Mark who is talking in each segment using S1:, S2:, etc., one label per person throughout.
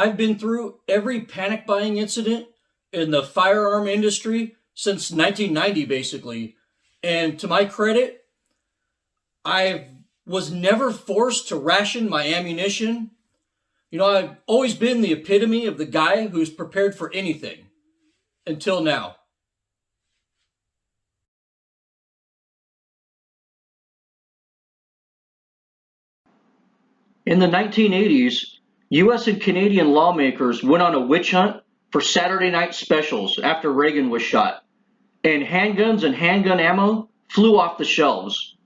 S1: I've been through every panic buying incident in the firearm industry since 1990, basically. And to my credit, I was never forced to ration my ammunition. I've always been the epitome of the guy who's prepared for anything until now. In the 1980s, US and Canadian lawmakers went on a witch hunt for Saturday night specials after Reagan was shot, and handguns and handgun ammo flew off the shelves.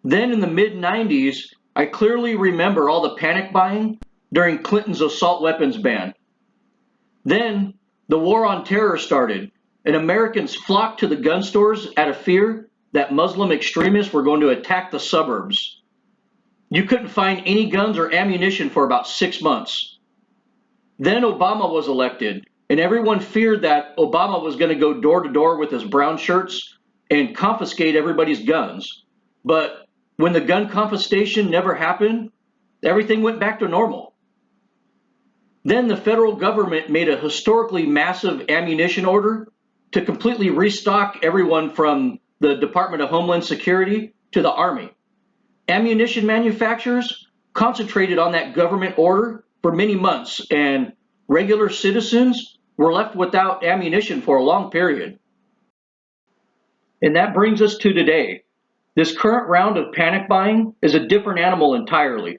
S1: Then in the mid-90s, I clearly remember all the panic buying during Clinton's assault weapons ban. Then the war on terror started, and Americans flocked to the gun stores out of fear that Muslim extremists were going to attack the suburbs. You couldn't find any guns or ammunition for about 6 months. Then Obama was elected, and everyone feared that Obama was going to go door to door with his brown shirts and confiscate everybody's guns. But when the gun confiscation never happened, everything went back to normal. Then the federal government made a historically massive ammunition order to completely restock everyone from the Department of Homeland Security to the Army. Ammunition manufacturers concentrated on that government order for many months, and regular citizens were left without ammunition for a long period. And that brings us to today. This current round of panic buying is a different animal entirely.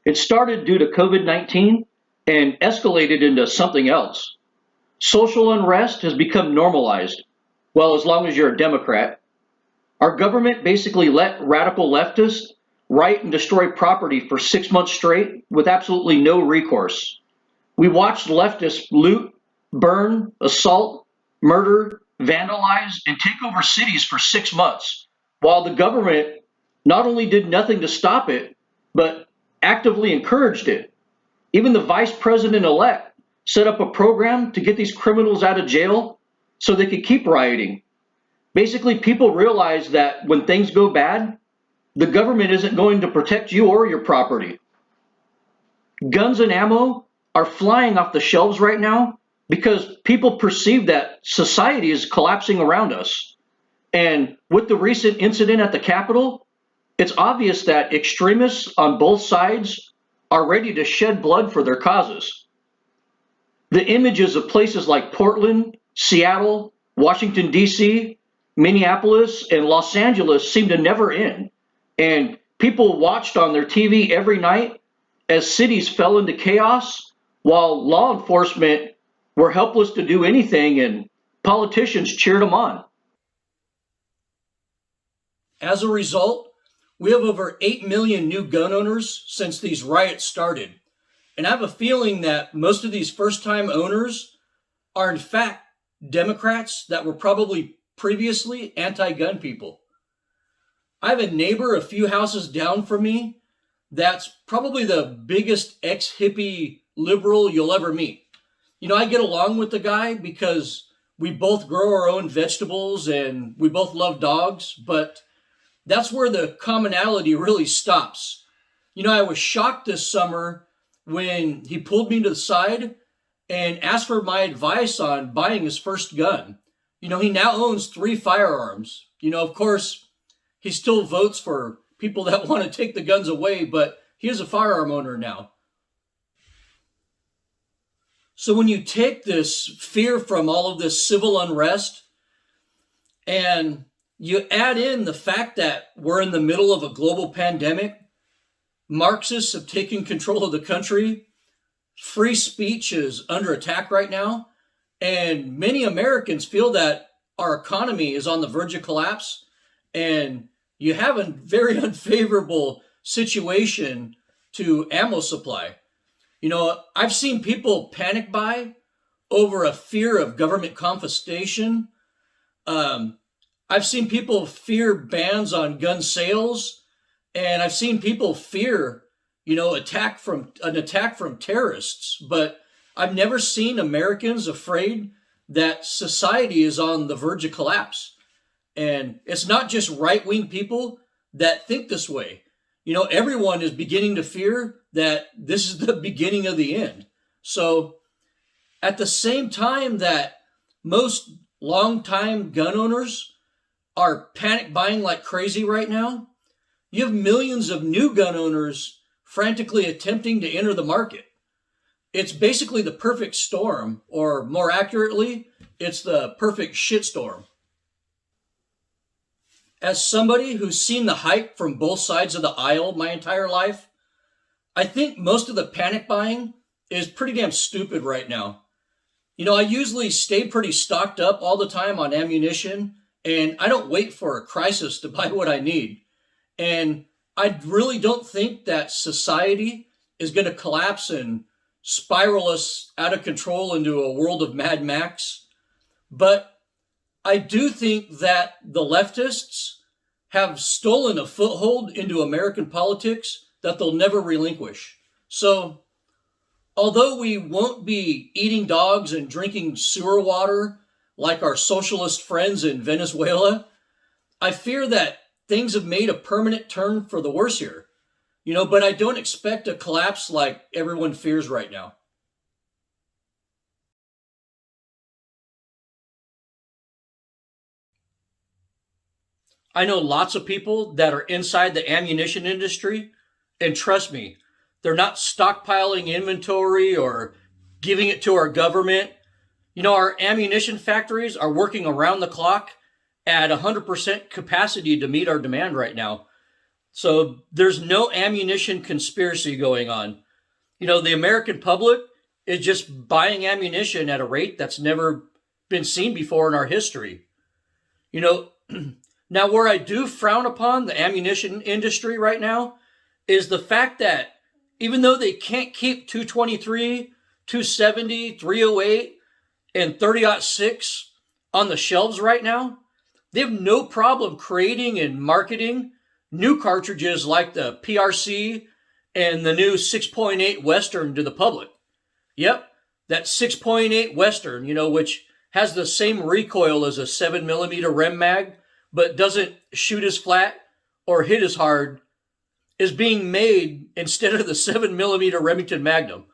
S1: It started due to COVID-19 and escalated into something else. Social unrest has become normalized, well, as long as you're a Democrat. Our government basically let radical leftists riot and destroy property for 6 months straight with absolutely no recourse. We watched leftists loot, burn, assault, murder, vandalize, and take over cities for 6 months, while the government not only did nothing to stop it, but actively encouraged it. Even the vice president-elect set up a program to get these criminals out of jail so they could keep rioting. Basically, people realize that when things go bad, the government isn't going to protect you or your property. Guns and ammo are flying off the shelves right now because people perceive that society is collapsing around us. And with the recent incident at the Capitol, it's obvious that extremists on both sides are ready to shed blood for their causes. The images of places like Portland, Seattle, Washington, D.C., Minneapolis, and Los Angeles seem to never end. And people watched on their TV every night as cities fell into chaos, while law enforcement were helpless to do anything and politicians cheered them on. As a result, we have over 8 million new gun owners since these riots started. And I have a feeling that most of these first-time owners are in fact Democrats that were probably previously anti-gun people. I have a neighbor a few houses down from me that's probably the biggest ex-hippie liberal you'll ever meet. I get along with the guy because we both grow our own vegetables and we both love dogs, but that's where the commonality really stops. I was shocked this summer when he pulled me to the side and asked for my advice on buying his first gun. He now owns 3 firearms. Of course, he still votes for people that want to take the guns away, but he is a firearm owner now. So when you take this fear from all of this civil unrest and you add in the fact that we're in the middle of a global pandemic, Marxists have taken control of the country, free speech is under attack right now, and many Americans feel that our economy is on the verge of collapse, and you have a very unfavorable situation to ammo supply. I've seen people panic buy over a fear of government confiscation. I've seen people fear bans on gun sales, and I've seen people fear, an attack from terrorists. But I've never seen Americans afraid that society is on the verge of collapse. And it's not just right-wing people that think this way. Everyone is beginning to fear that this is the beginning of the end.
S2: So at the same time that most longtime gun owners are panic buying like crazy right now, you have millions of new gun owners frantically attempting to enter the market. It's basically the perfect storm, or more accurately, it's the perfect shitstorm. As somebody who's seen the hype from both sides of the aisle my entire life, I think most of the panic buying is pretty damn stupid right now. I usually stay pretty stocked up all the time on ammunition, and I don't wait for a crisis to buy what I need. And I really don't think that society is going to collapse and spiral us out of control into a world of Mad Max. But I do think that the leftists have stolen a foothold into American politics that they'll never relinquish. So, although we won't be eating dogs and drinking sewer water like our socialist friends in Venezuela, I fear that things have made a permanent turn for the worse here. But I don't expect a collapse like everyone fears right now. I know lots of people that are inside the ammunition industry, and trust me, they're not stockpiling inventory or giving it to our government. Our ammunition factories are working around the clock at 100% capacity to meet our demand right now. So there's no ammunition conspiracy going on. The American public is just buying ammunition at a rate that's never been seen before in our history. You know, Now where I do frown upon the ammunition industry right now is the fact that even though they can't keep 223, 270, 308, and 30-06 on the shelves right now, they have no problem creating and marketing new cartridges like the PRC and the new 6.8 Western to the public. Yep, that 6.8 Western, which has the same recoil as a 7mm Rem mag, but doesn't shoot as flat or hit as hard, is being made instead of the 7mm Remington Magnum.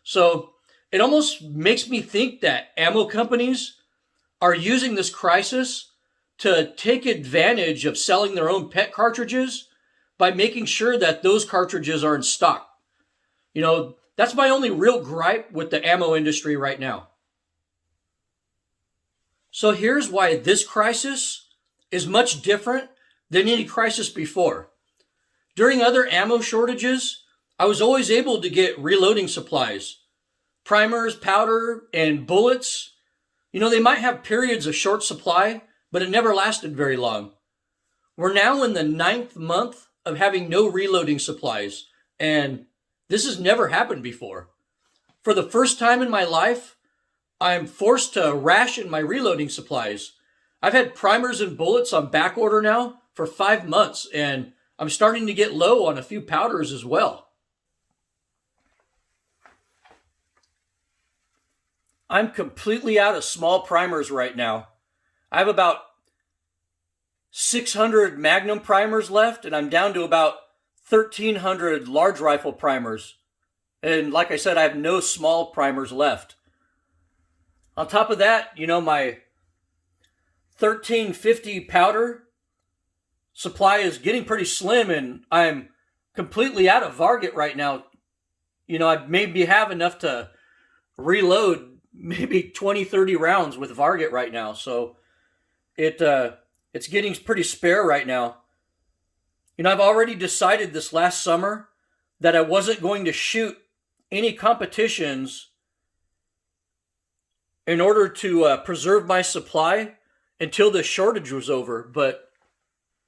S2: So it almost makes me think that ammo companies are using this crisis to take advantage of selling their own pet cartridges by making sure that those cartridges are in stock. That's my only real gripe with the ammo industry right now. So here's why this crisis is much different than any crisis before. During other ammo shortages, I was always able to get reloading supplies, primers, powder, and bullets. They might have periods of short supply, but it never lasted very long. We're now in the 9th month of having no reloading supplies, and this has never happened before. For the first time in my life, I'm forced to ration my reloading supplies. I've had primers and bullets on back order now for 5 months, and I'm starting to get low on a few powders as well. I'm completely out of small primers right now. I have about 600 Magnum primers left, and I'm down to about 1,300 large rifle primers. And like I said, I have no small primers left. On top of that, my 1350 powder supply is getting pretty slim, and I'm completely out of Varget right now. I maybe have enough to reload maybe 20, 30 rounds with Varget right now. So it's getting pretty spare right now. I've already decided this last summer that I wasn't going to shoot any competitions in order to preserve my supply until the shortage was over, but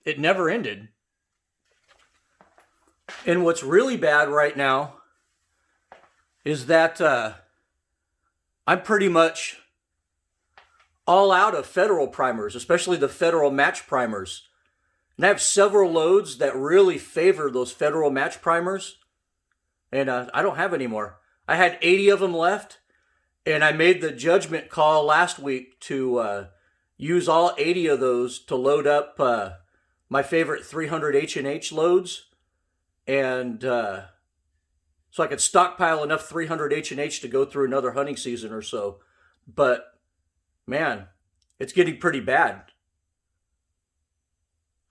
S2: it never ended. And what's really bad right now is that I'm pretty much all out of federal primers, especially the federal match primers. And I have several loads that really favor those federal match primers, and I don't have any more. I had 80 of them left, and I made the judgment call last week to use all 80 of those to load up my favorite 300 H&H loads. And so I could stockpile enough 300 H&H to go through another hunting season or so. But man, it's getting pretty bad.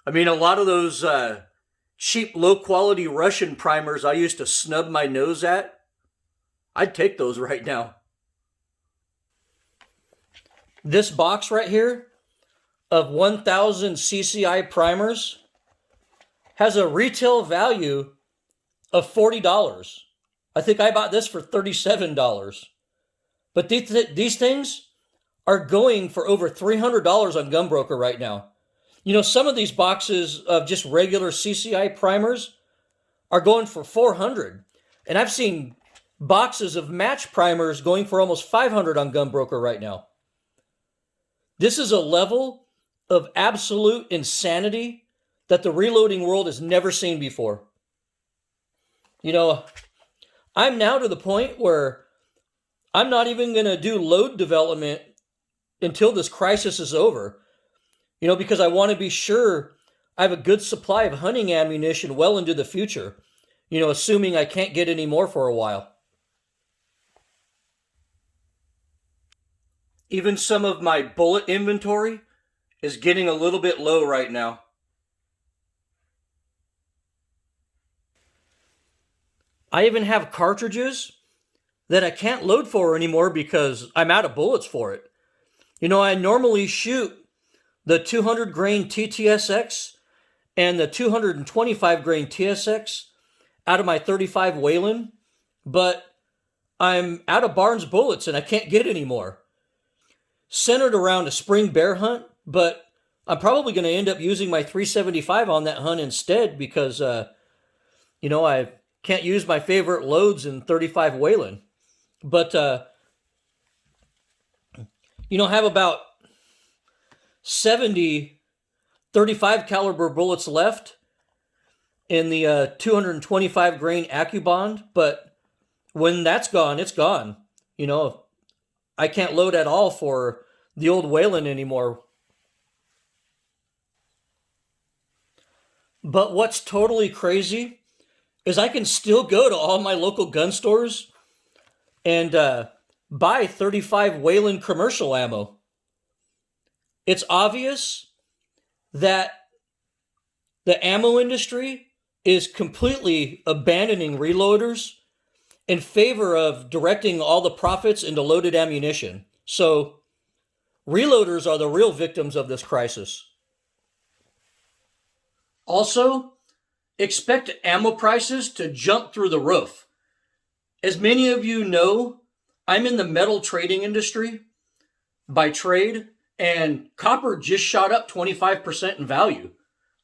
S2: I mean, a lot of those cheap, low-quality Russian primers I used to snub my nose at, I'd take those right now. This box right here of 1,000 CCI primers has a retail value of $40. I think I bought this for $37. But these things are going for over $300 on Gunbroker right now. You know, some of these boxes of just regular CCI primers are going for $400. And I've seen boxes of match primers going for almost $500 on Gunbroker right now. This is a level of absolute insanity that the reloading world has never seen before. You know, I'm now to the point where I'm not even going to do load development until this crisis is over. You know, because I want to be sure I have a good supply of hunting ammunition well into the future. You know, assuming I can't get any more for a while. Even some of my bullet inventory is getting a little bit low right now. I even have cartridges that I can't load for anymore because I'm out of bullets for it. You know, I normally shoot the 200 grain TTSX and the 225 grain TSX out of my 35 Whelen, but I'm out of Barnes bullets and I can't get any more. Centered around a spring bear hunt, but I'm probably going to end up using my 375 on that hunt instead because, you know, I can't use my favorite loads in 35 Whelen. But, you know, have about 70 35 caliber bullets left in the 225 grain AccuBond, but when that's gone, it's gone. You know, I can't load at all for the old Whelen anymore. But what's totally crazy is I can still go to all my local gun stores and buy 35 Whelen commercial ammo. It's obvious that the ammo industry is completely abandoning reloaders in favor of directing all the profits into loaded ammunition. So, reloaders are the real victims of this crisis. Also, expect ammo prices to jump through the roof. As many of you know, I'm in the metal trading industry by trade, and copper just shot up 25% in value.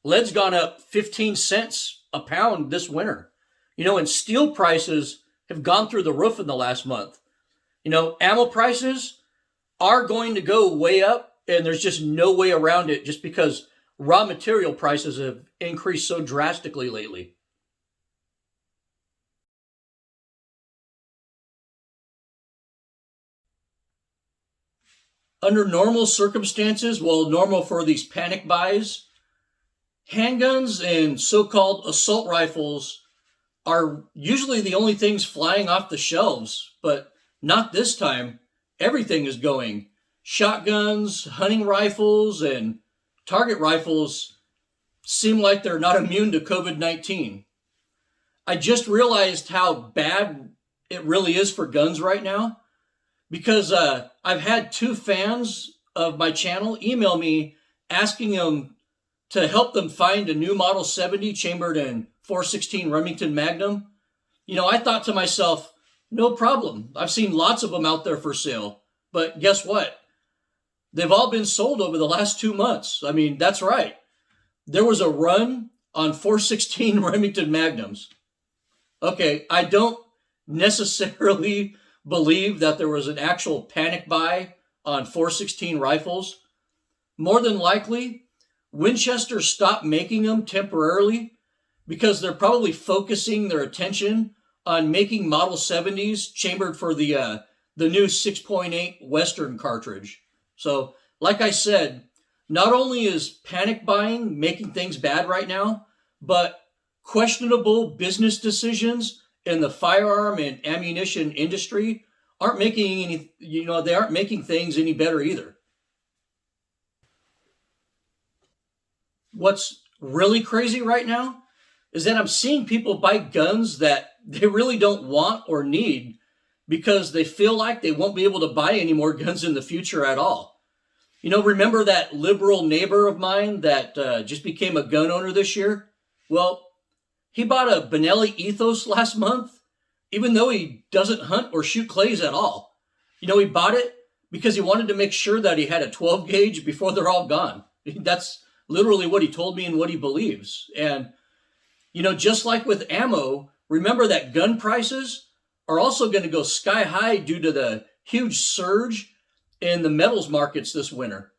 S2: Lead's gone up 15 cents a pound this winter. You know, and steel prices have gone through the roof in the last month. You know, ammo prices are going to go way up, and there's just no way around it just because raw material prices have increased so drastically lately. Under normal circumstances, well, normal for these panic buys, handguns and so-called assault rifles are usually the only things flying off the shelves, but not this time. Everything is going. Shotguns, hunting rifles, and target rifles seem like they're not immune to COVID-19. I just realized how bad it really is for guns right now because I've had 2 fans of my channel email me asking them to help them find a new Model 70 chambered in .416 Remington Magnum. You know, I thought to myself, no problem. I've seen lots of them out there for sale. But guess what? They've all been sold over the last 2 months. I mean, that's right. There was a run on .416 Remington Magnums. Okay, I don't necessarily believe that there was an actual panic buy on .416 rifles. More than likely, Winchester stopped making them temporarily because they're probably focusing their attention on making Model 70s chambered for the new 6.8 Western cartridge. So, like I said, not only is panic buying making things bad right now, but questionable business decisions in the firearm and ammunition industry aren't making any, they aren't making things any better either. What's really crazy right now is that I'm seeing people buy guns that they really don't want or need because they feel like they won't be able to buy any more guns in the future at all. Remember that liberal neighbor of mine that just became a gun owner this year? Well, he bought a Benelli Ethos last month, even though he doesn't hunt or shoot clays at all. He bought it because he wanted to make sure that he had a 12 gauge before they're all gone. That's literally what he told me and what he believes. And, just like with ammo, remember that gun prices are also going to go sky high due to the huge surge in the metals markets this winter.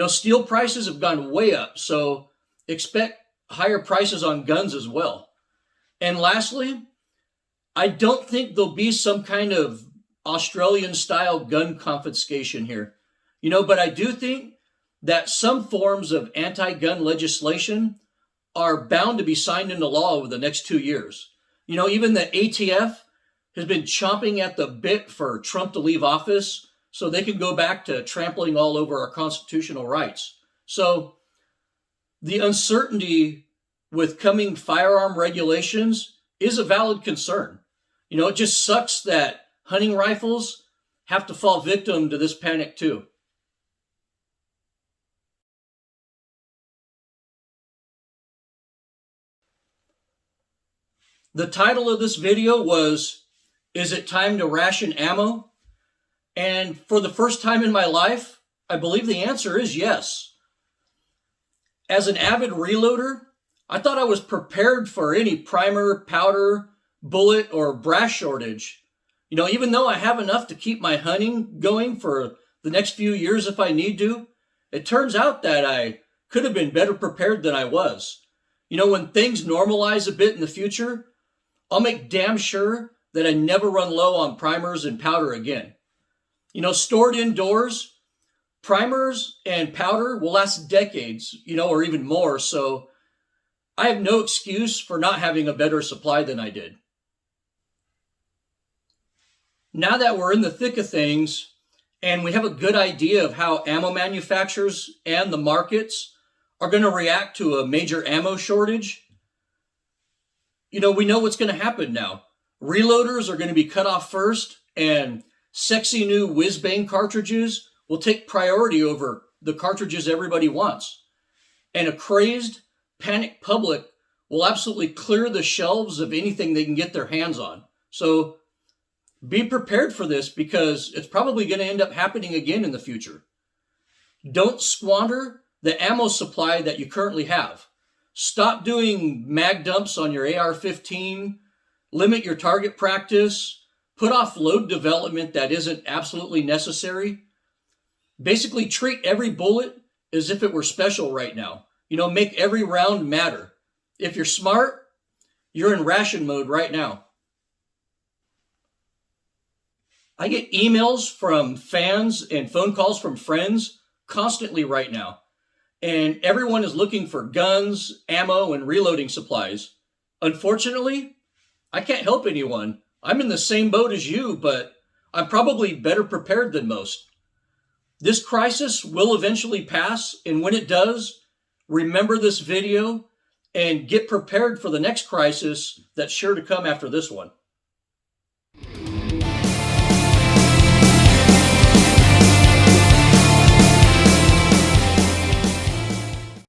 S2: Steel prices have gone way up, so expect higher prices on guns as well. And lastly, I don't think there'll be some kind of Australian-style gun confiscation here. But I do think that some forms of anti-gun legislation are bound to be signed into law over the next 2 years. Even the ATF has been chomping at the bit for Trump to leave office so they can go back to trampling all over our constitutional rights. So the uncertainty with coming firearm regulations is a valid concern. It just sucks that hunting rifles have to fall victim to this panic too. The title of this video was, "Is it time to ration ammo?" And for the first time in my life, I believe the answer is yes. As an avid reloader, I thought I was prepared for any primer, powder, bullet, or brass shortage. Even though I have enough to keep my hunting going for the next few years if I need to, it turns out that I could have been better prepared than I was. When things normalize a bit in the future, I'll make damn sure that I never run low on primers and powder again. Stored indoors, primers and powder will last decades, or even more, so I have no excuse for not having a better supply than I did. Now that we're in the thick of things and we have a good idea of how ammo manufacturers and the markets are going to react to a major ammo shortage, we know what's going to happen now. Reloaders are going to be cut off first, and sexy new whiz-bang cartridges will take priority over the cartridges everybody wants. And a crazed, panicked public will absolutely clear the shelves of anything they can get their hands on. So be prepared for this because it's probably going to end up happening again in the future. Don't squander the ammo supply that you currently have. Stop doing mag dumps on your AR-15, limit your target practice, put off load development that isn't absolutely necessary. Basically treat every bullet as if it were special right now. Make every round matter. If you're smart, you're in ration mode right now. I get emails from fans and phone calls from friends constantly right now. And everyone is looking for guns, ammo, and reloading supplies. Unfortunately, I can't help anyone. I'm in the same boat as you, but I'm probably better prepared than most. This crisis will eventually pass, and when it does, remember this video and get prepared for the next crisis that's sure to come after this one.